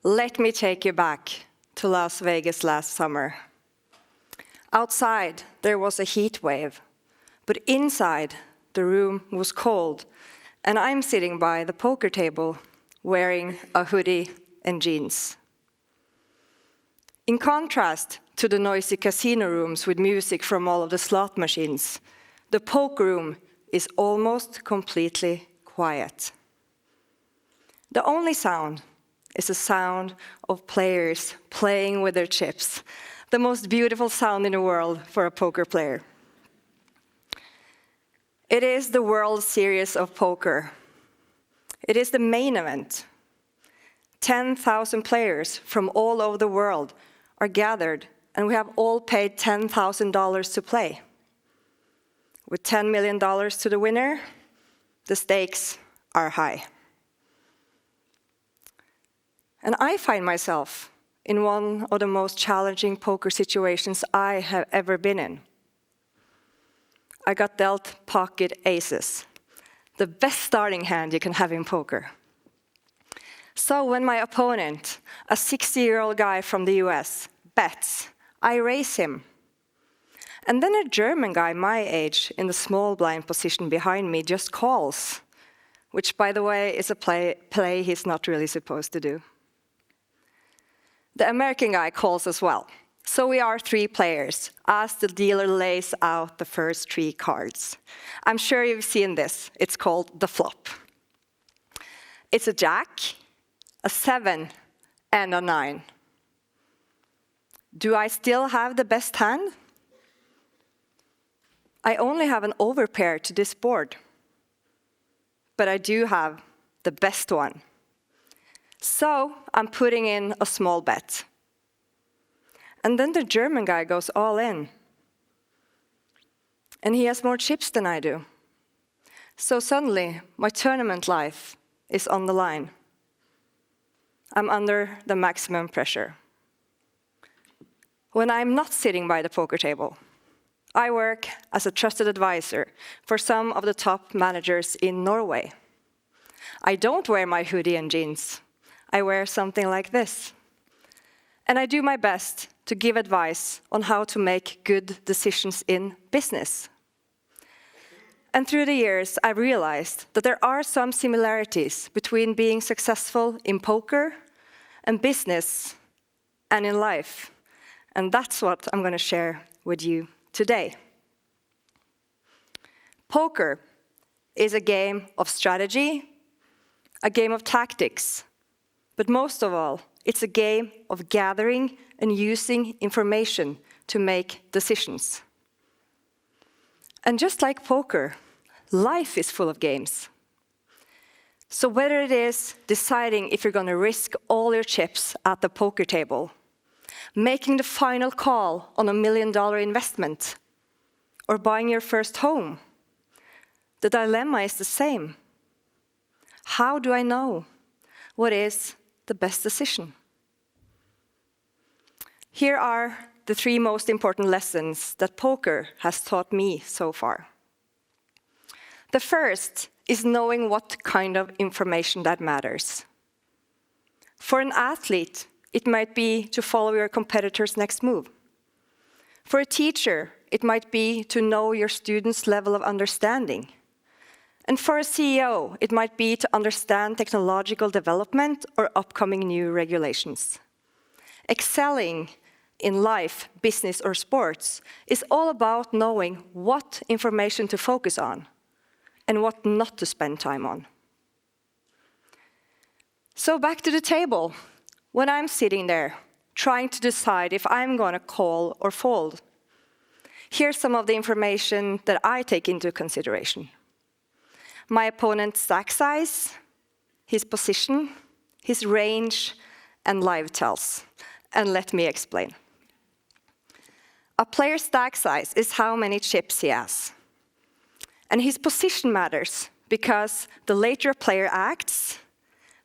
Let me take you back to Las Vegas last summer. Outside, there was a heat wave, but inside, the room was cold, and I'm sitting by the poker table wearing a hoodie and jeans. In contrast to the noisy casino rooms with music from all of the slot machines, the poker room is almost completely quiet. The only sound is the sound of players playing with their chips, the most beautiful sound in the world for a poker player. It is the World Series of Poker. It is the main event. 10,000 players from all over the world are gathered, and we have all paid $10,000 to play. With $10 million to the winner, the stakes are high. And I find myself in one of the most challenging poker situations I have ever been in. I got dealt pocket aces, the best starting hand you can have in poker. So when my opponent, a 60-year-old guy from the US, bets, I raise him. And then a German guy my age in the small blind position behind me just calls, which, by the way, is a play he's not really supposed to do. The American guy calls as well. So we are 3 players, as the dealer lays out the first 3 cards. I'm sure you've seen this. It's called the flop. It's a jack, a 7, and a 9. Do I still have the best hand? I only have an overpair to this board, but I do have the best one. So I'm putting in a small bet. And then the German guy goes all in. And he has more chips than I do. So suddenly, my tournament life is on the line. I'm under the maximum pressure. When I'm not sitting by the poker table, I work as a trusted advisor for some of the top managers in Norway. I don't wear my hoodie and jeans. I wear something like this. And I do my best to give advice on how to make good decisions in business. And through the years, I realized that there are some similarities between being successful in poker and business and in life. And that's what I'm going to share with you today. Poker is a game of strategy, a game of tactics, but most of all, it's a game of gathering and using information to make decisions. And just like poker, life is full of games. So whether it is deciding if you're going to risk all your chips at the poker table, making the final call on $1 million investment, or buying your first home, the dilemma is the same. How do I know what is the best decision? Here are the 3 most important lessons that poker has taught me so far. The first is knowing what kind of information that matters. For an athlete, it might be to follow your competitor's next move. For a teacher, it might be to know your students' level of understanding. And for a CEO, it might be to understand technological development or upcoming new regulations. Excelling in life, business, or sports is all about knowing what information to focus on and what not to spend time on. So back to the table. When I'm sitting there, trying to decide if I'm going to call or fold, here's some of the information that I take into consideration. My opponent's stack size, his position, his range, and live tells. And let me explain. A player's stack size is how many chips he has. And his position matters because the later a player acts,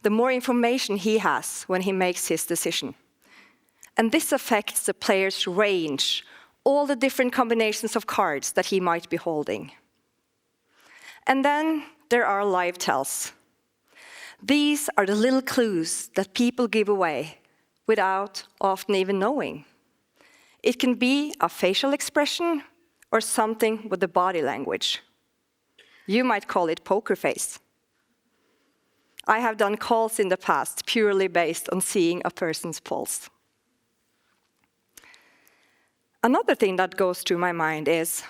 the more information he has when he makes his decision. And this affects the player's range, all the different combinations of cards that he might be holding. And then there are live tells. These are the little clues that people give away without often even knowing. It can be a facial expression or something with the body language. You might call it poker face. I have done calls in the past purely based on seeing a person's pulse. Another thing that goes through my mind is,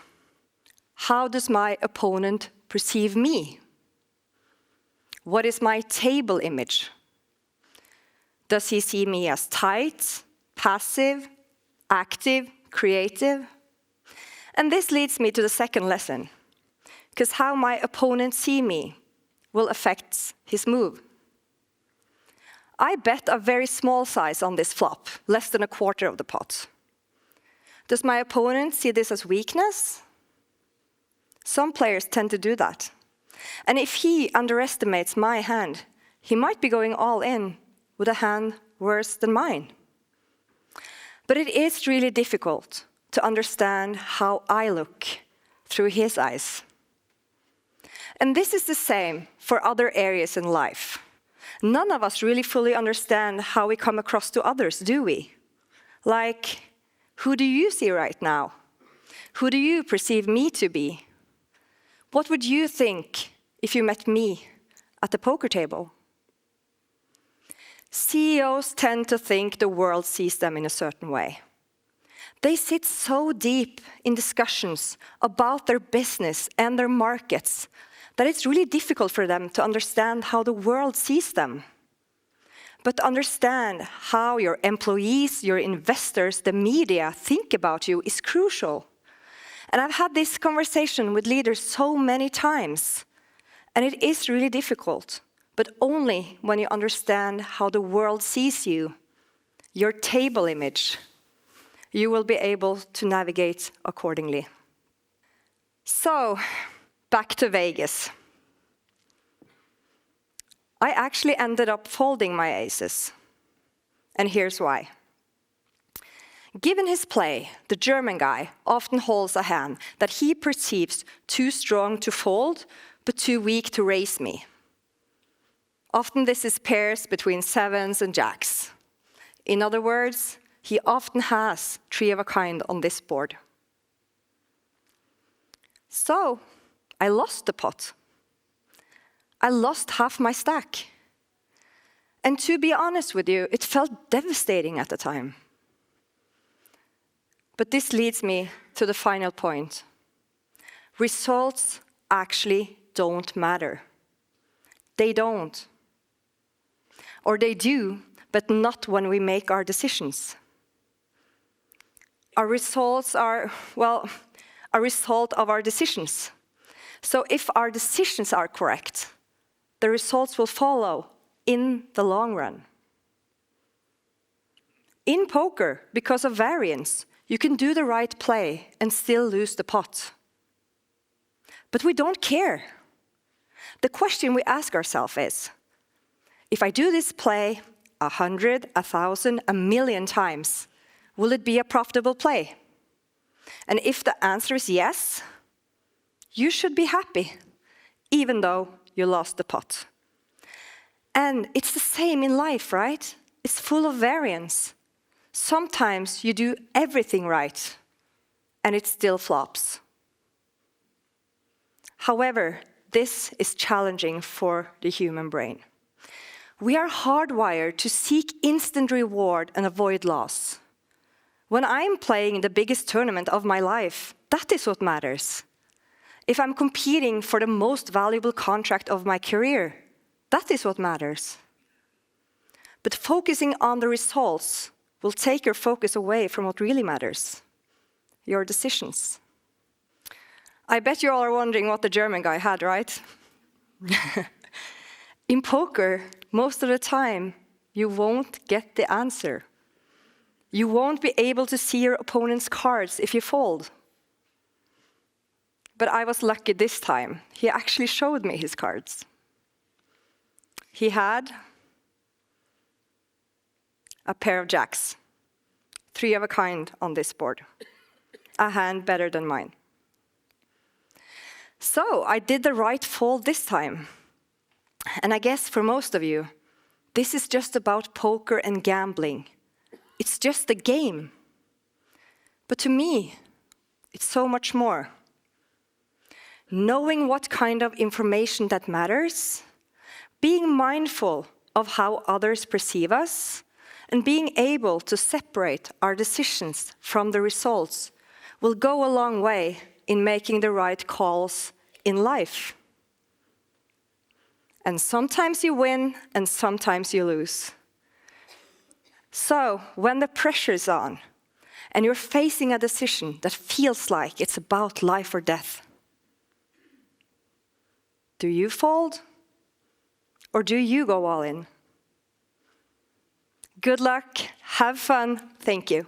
how does my opponent perceive me? What is my table image? Does he see me as tight, passive, active, creative? And this leads me to the second lesson, because how my opponent sees me will affect his move. I bet a very small size on this flop, less than a quarter of the pot. Does my opponent see this as weakness? Some players tend to do that. And if he underestimates my hand, he might be going all in with a hand worse than mine. But it is really difficult to understand how I look through his eyes. And this is the same for other areas in life. None of us really fully understand how we come across to others, do we? Like, who do you see right now? Who do you perceive me to be? What would you think if you met me at the poker table? CEOs tend to think the world sees them in a certain way. They sit so deep in discussions about their business and their markets that it's really difficult for them to understand how the world sees them. But to understand how your employees, your investors, the media think about you is crucial. And I've had this conversation with leaders so many times, and it is really difficult, but only when you understand how the world sees you, your table image, you will be able to navigate accordingly. So, back to Vegas. I actually ended up folding my aces, and here's why. Given his play, the German guy often holds a hand that he perceives too strong to fold, but too weak to raise me. Often this is pairs between sevens and jacks. In other words, he often has three of a kind on this board. So, I lost the pot. I lost half my stack. And to be honest with you, it felt devastating at the time. But this leads me to the final point. Results actually don't matter. They don't. Or they do, but not when we make our decisions. Our results are, well, a result of our decisions. So if our decisions are correct, the results will follow in the long run. In poker, because of variance, you can do the right play and still lose the pot. But we don't care. The question we ask ourselves is, if I do this play 100, 1,000, 1,000,000 times, will it be a profitable play? And if the answer is yes, you should be happy, even though you lost the pot. And it's the same in life, right? It's full of variance. Sometimes you do everything right, and it still flops. However, this is challenging for the human brain. We are hardwired to seek instant reward and avoid loss. When I'm playing the biggest tournament of my life, that is what matters. If I'm competing for the most valuable contract of my career, that is what matters. But focusing on the results will take your focus away from what really matters, your decisions. I bet you all are wondering what the German guy had, right? In poker, most of the time, you won't get the answer. You won't be able to see your opponent's cards if you fold. But I was lucky this time. He actually showed me his cards. He had a pair of jacks, three of a kind on this board, a hand better than mine. So I did the right fold this time. And I guess for most of you, this is just about poker and gambling. It's just a game. But to me, it's so much more. Knowing what kind of information that matters, being mindful of how others perceive us, and being able to separate our decisions from the results will go a long way in making the right calls in life. And sometimes you win, and sometimes you lose. So, when the pressure's on, and you're facing a decision that feels like it's about life or death, do you fold, or do you go all in? Good luck, have fun, thank you.